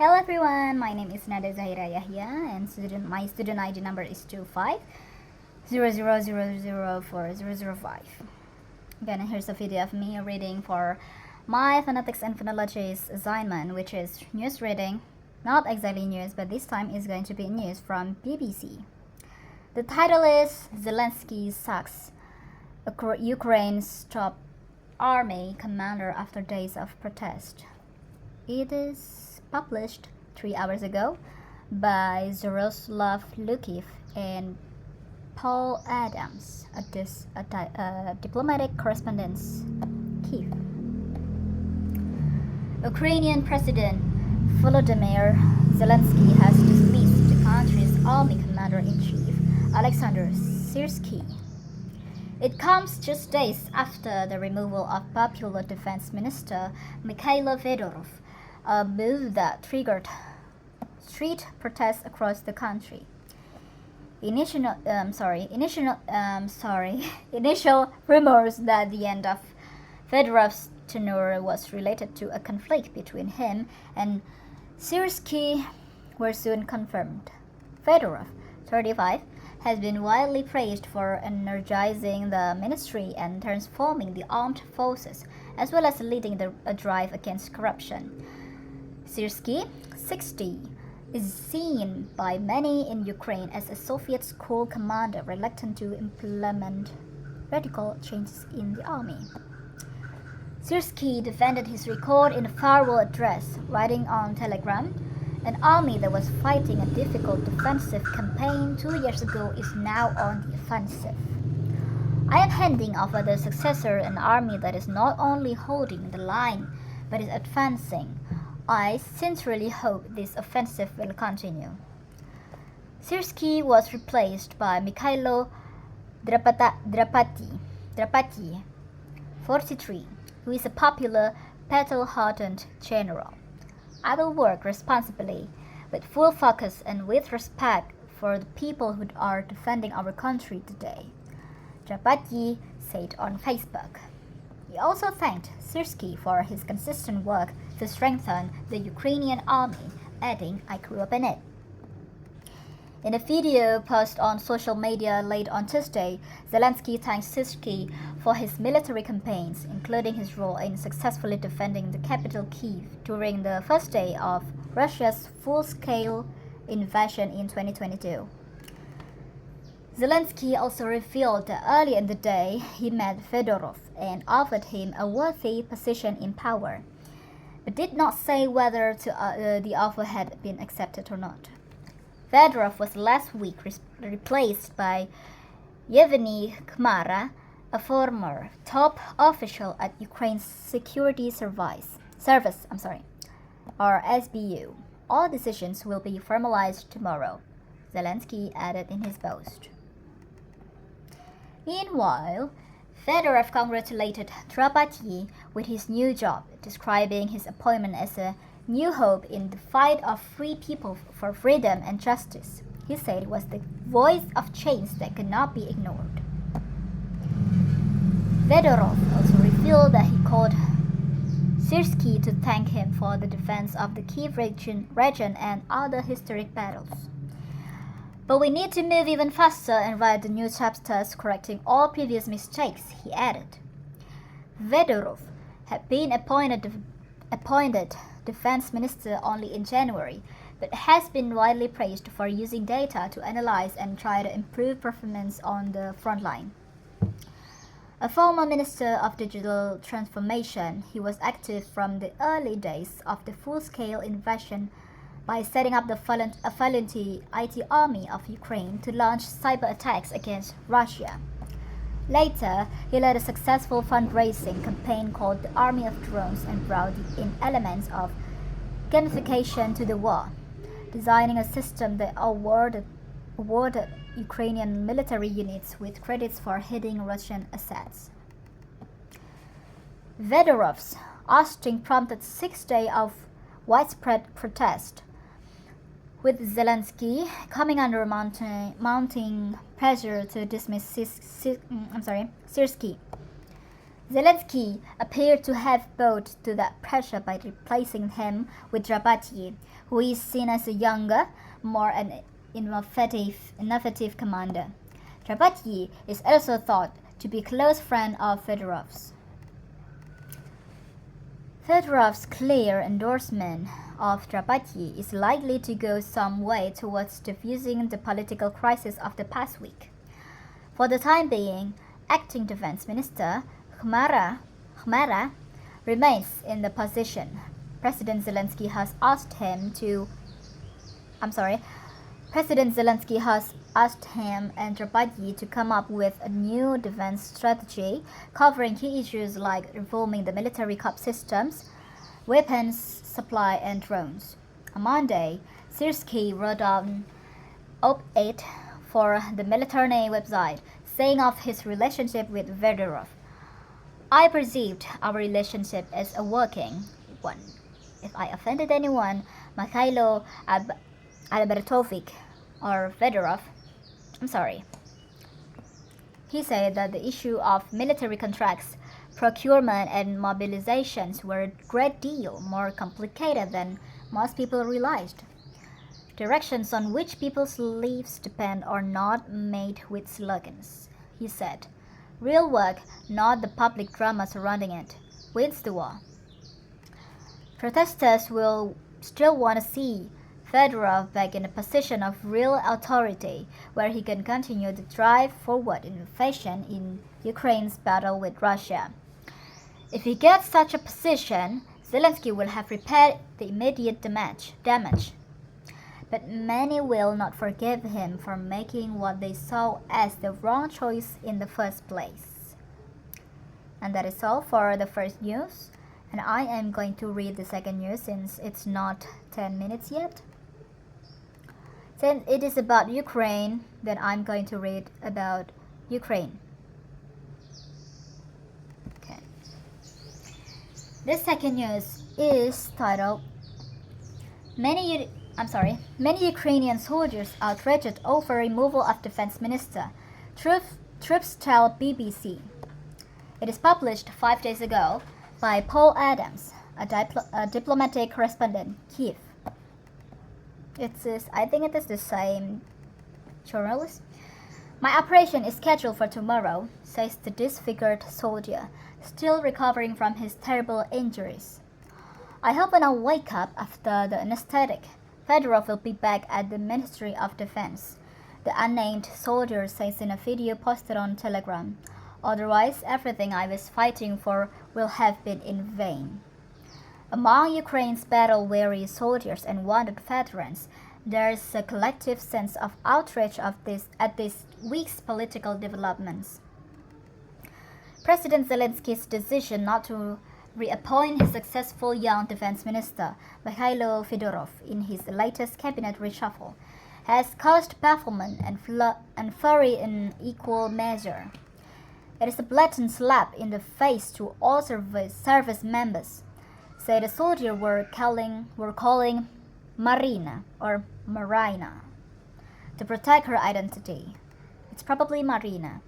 Hello everyone, my name is Nada Zahira Yahya and my student ID number is 2500004005. Again, here's a video of me reading for my phonetics and phonologies assignment, which is news reading. Not exactly news, but this time is going to be news from BBC. The title is Zelensky sacks Ukraine's top army commander after days of protest. It is published 3 hours ago by Zoroslav Lukiv and Paul Adams, a diplomatic correspondent, Kiev. Ukrainian President Volodymyr Zelensky has dismissed the country's army commander-in-chief, Alexander Syrsky. It comes just days after the removal of Popular Defense Minister Mikhailo Fedorov, a move that triggered street protests across the country. Initial rumors that the end of Fedorov's tenure was related to a conflict between him and Syrsky were soon confirmed. Fedorov, 35, has been widely praised for energizing the ministry and transforming the armed forces, as well as leading a drive against corruption. Syrsky, 60, is seen by many in Ukraine as a Soviet school commander reluctant to implement radical changes in the army. Syrsky defended his record in a farewell address, writing on Telegram, "An army that was fighting a difficult defensive campaign 2 years ago is now on the offensive. I am handing over the successor an army that is not only holding the line, but is advancing. I sincerely hope this offensive will continue." Syrsky was replaced by Mikhailo Drapati, 43, who is a popular, battle-hardened general. "I will work responsibly, with full focus and with respect for the people who are defending our country today," Drapati said on Facebook. He also thanked Syrsky for his consistent work to strengthen the Ukrainian army, adding, "I grew up in it." In a video posted on social media late on Tuesday, Zelensky thanked Syrsky for his military campaigns, including his role in successfully defending the capital Kyiv during the first day of Russia's full-scale invasion in 2022. Zelensky also revealed that earlier in the day he met Fedorov and offered him a worthy position in power, but did not say whether the offer had been accepted or not. Fedorov was last week replaced by Yevgeny Khmara, a former top official at Ukraine's Security Service, or SBU. All decisions will be formalized tomorrow, Zelensky added in his post. Meanwhile, Fedorov congratulated Drapati with his new job, describing his appointment as a new hope in the fight of free people for freedom and justice. He said it was the voice of change that could not be ignored. Fedorov also revealed that he called Syrsky to thank him for the defense of the Kyiv region and other historic battles. "But we need to move even faster and write the new chapters, correcting all previous mistakes," he added. Fedorov had been appointed defense minister only in January, but has been widely praised for using data to analyze and try to improve performance on the front line. A former minister of digital transformation, he was active from the early days of the full-scale invasion by setting up a volunteer IT army of Ukraine to launch cyber attacks against Russia. Later, he led a successful fundraising campaign called the Army of Drones and brought in elements of gamification to the war, designing a system that awarded Ukrainian military units with credits for hitting Russian assets. Fedorov's ousting prompted 6 days of widespread protest, with Zelensky coming under mounting pressure to dismiss Syrsky. Zelensky appeared to have bowed to that pressure by replacing him with Rabattier, who is seen as a younger, more innovative commander. Rabattier is also thought to be a close friend of Fedorov's. Fedorov's clear endorsement of Rabattier is likely to go some way towards diffusing the political crisis of the past week. For the time being, acting defense minister Khmara remains in the position. President Zelensky has asked him and Rabattier to come up with a new defense strategy covering key issues like reforming the military corps systems, weapons supply and drones. On Monday, Syrskyi wrote an op-ed for the Military website saying of his relationship with Fedorov, "I perceived our relationship as a working one. If I offended anyone, Mikhailo Albertovich or Fedorov, I'm sorry." He said that the issue of military contracts, procurement and mobilizations were a great deal more complicated than most people realized. Directions on which people's lives depend are not made with slogans, he said. Real work, not the public drama surrounding it, wins the war. Protesters will still want to see Fedorov back in a position of real authority where he can continue to drive forward innovation in Ukraine's battle with Russia. If he gets such a position, Zelensky will have repaired the immediate damage. But many will not forgive him for making what they saw as the wrong choice in the first place. And that is all for the first news. And I am going to read the second news since it's not 10 minutes yet. Since it is about Ukraine, then I'm going to read about Ukraine. Okay. This second news is titled Many Ukrainian soldiers outraged over removal of defense minister. Troops tell BBC. It is published 5 days ago by Paul Adams, a diplomatic correspondent, Kiev. I think it is the same journalist. My operation is scheduled for tomorrow, says the disfigured soldier, still recovering from his terrible injuries. I hope when I wake up after the anesthetic, Fedorov will be back at the Ministry of Defense, the unnamed soldier says in a video posted on Telegram. Otherwise, everything I was fighting for will have been in vain. Among Ukraine's battle-weary soldiers and wounded veterans, there is a collective sense of outrage at this week's political developments. President Zelensky's decision not to reappoint his successful young defense minister, Mikhailo Fedorov, in his latest cabinet reshuffle, has caused bafflement and fury in equal measure. It is a blatant slap in the face to all service members, said the soldier were calling Marina to protect her identity. It's probably Marina.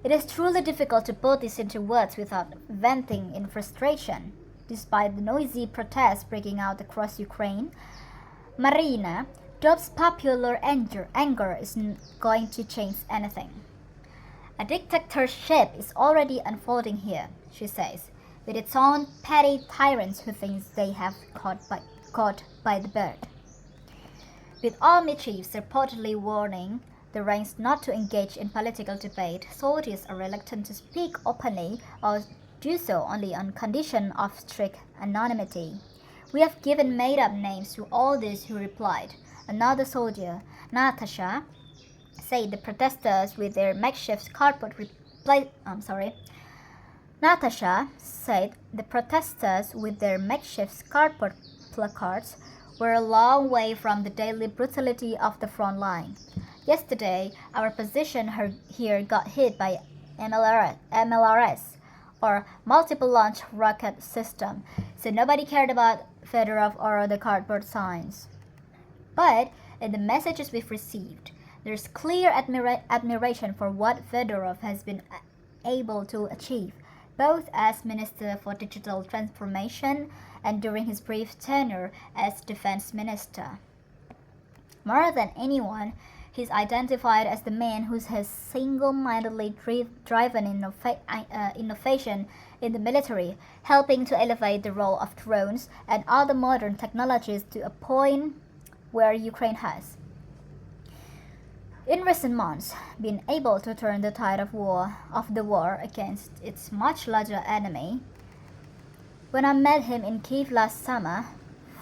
It is truly difficult to put this into words without venting in frustration. Despite the noisy protests breaking out across Ukraine, Marina Dobbs' popular anger isn't going to change anything. A dictatorship is already unfolding here, she says, with its own petty tyrants who think they have caught by the bird. With army chiefs reportedly warning the ranks not to engage in political debate, soldiers are reluctant to speak openly or do so only on condition of strict anonymity. We have given made-up names to all those who replied. Another soldier, Natasha, said the protesters with their makeshift cardboard placards were a long way from the daily brutality of the front line. Yesterday, our position here got hit by MLRS, or multiple launch rocket system, so nobody cared about Fedorov or the cardboard signs. But in the messages we've received, there's clear admiration for what Fedorov has been able to achieve, both as Minister for Digital Transformation and during his brief tenure as Defense Minister. More than anyone, he's identified as the man who has single-mindedly driven innovation in the military, helping to elevate the role of drones and other modern technologies to a point where Ukraine has, in recent months, been able to turn the tide of the war against its much larger enemy. When I met him in Kiev last summer,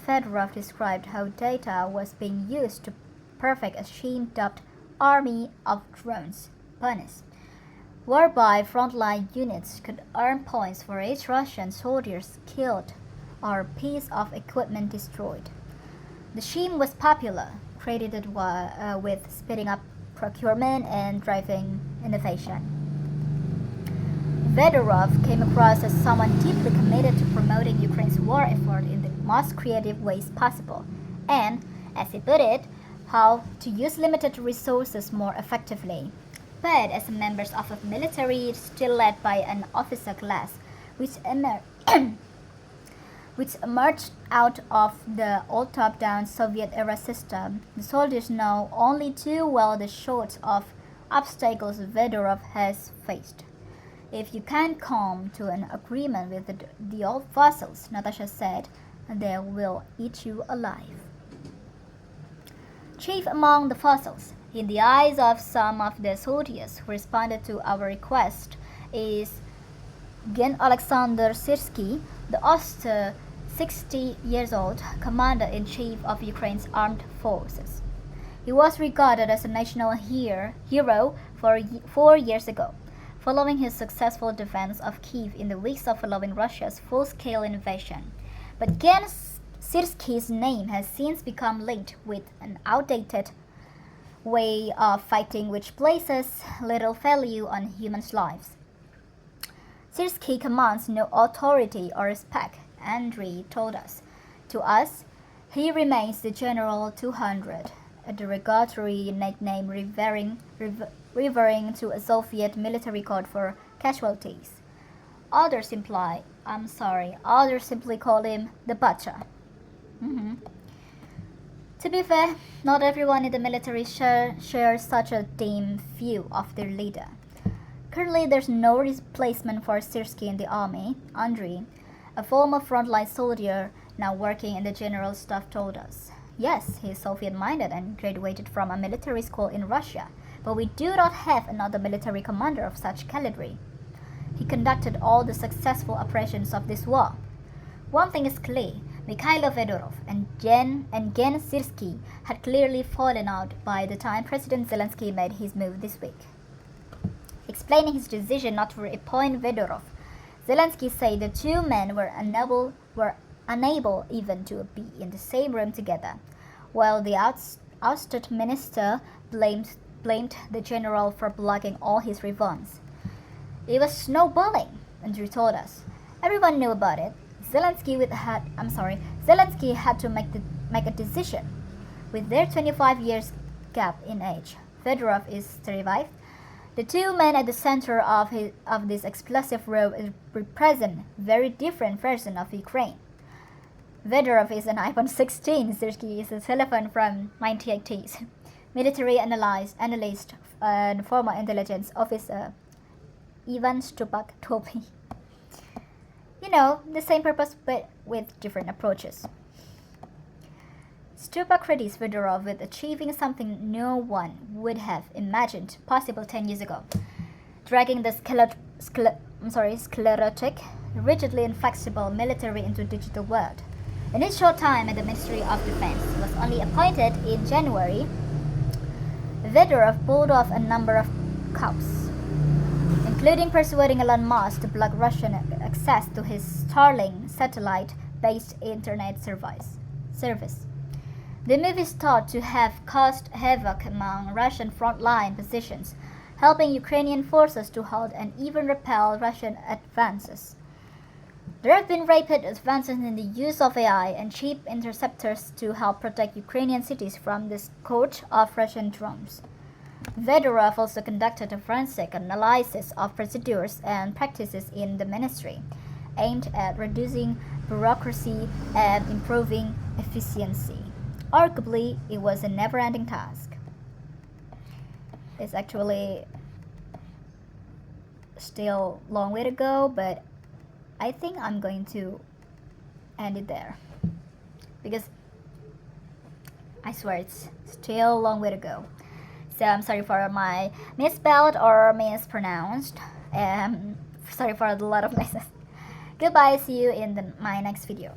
Fedorov described how data was being used to perfect a scheme dubbed Army of Drones, PUNIS, whereby frontline units could earn points for each Russian soldier killed or piece of equipment destroyed. The scheme was popular, credited with speeding up procurement and driving innovation. Fedorov came across as someone deeply committed to promoting Ukraine's war effort in the most creative ways possible, and, as he put it, how to use limited resources more effectively. But as members of a military still led by an officer class, which emerged out of the old top-down Soviet-era system, the soldiers know only too well the sorts of obstacles Fedorov has faced. If you can't come to an agreement with the old fossils, Natasha said, they will eat you alive. Chief among the fossils, in the eyes of some of the soldiers who responded to our request, is Gen Alexander Syrsky, the austere 60-year-old commander-in-chief of Ukraine's armed forces. He was regarded as a national hero 4 years ago, following his successful defense of Kiev in the weeks following Russia's full-scale invasion. But Gen Syrsky's name has since become linked with an outdated way of fighting which places little value on human lives. Syrsky commands no authority or respect, Andriy told us. To us, he remains the General 200, a derogatory nickname referring to a Soviet military code for casualties. Others simply call him the Bacha. To be fair, not everyone in the military shares such a dim view of their leader. Currently, there's no replacement for Syrsky in the army, Andriy, a former frontline soldier now working in the general staff, told us. Yes, he is Soviet-minded and graduated from a military school in Russia, but we do not have another military commander of such caliber. He conducted all the successful operations of this war. One thing is clear, Mikhailo Fedorov and Gen Syrsky had clearly fallen out by the time President Zelensky made his move this week. Explaining his decision not to appoint Fedorov, Zelensky said the two men were unable even to be in the same room together, while the ousted minister blamed the general for blocking all his reforms. It was snowballing, Andrew told us. Everyone knew about it. Zelensky had to make a decision. With their 25 years gap in age, Fedorov is 35. The two men at the center of this explosive row represent very different versions of Ukraine. Fedorov is an iPhone 16. Syrsky is a telephone from 1980s. Military analyst and former intelligence officer Ivan Stupak told me. The same purpose but with different approaches. Stupak credits Fedorov with achieving something no one would have imagined possible 10 years ago, dragging the sclerotic, rigidly inflexible military into the digital world. In his short time at the Ministry of Defense, he was only appointed in January. Fedorov pulled off a number of coups, including persuading Elon Musk to block Russian access to his Starlink satellite-based internet service. The move is thought to have caused havoc among Russian frontline positions, helping Ukrainian forces to halt and even repel Russian advances. There have been rapid advances in the use of AI and cheap interceptors to help protect Ukrainian cities from the scourge of Russian drones. Vedorov also conducted a forensic analysis of procedures and practices in the ministry, aimed at reducing bureaucracy and improving efficiency. Arguably, it was a never-ending task. It's actually still a long way to go, but I think I'm going to end it there because I swear it's still a long way to go. So I'm sorry for my misspelled or mispronounced. Sorry for a lot of misses. Goodbye, see you in my next video.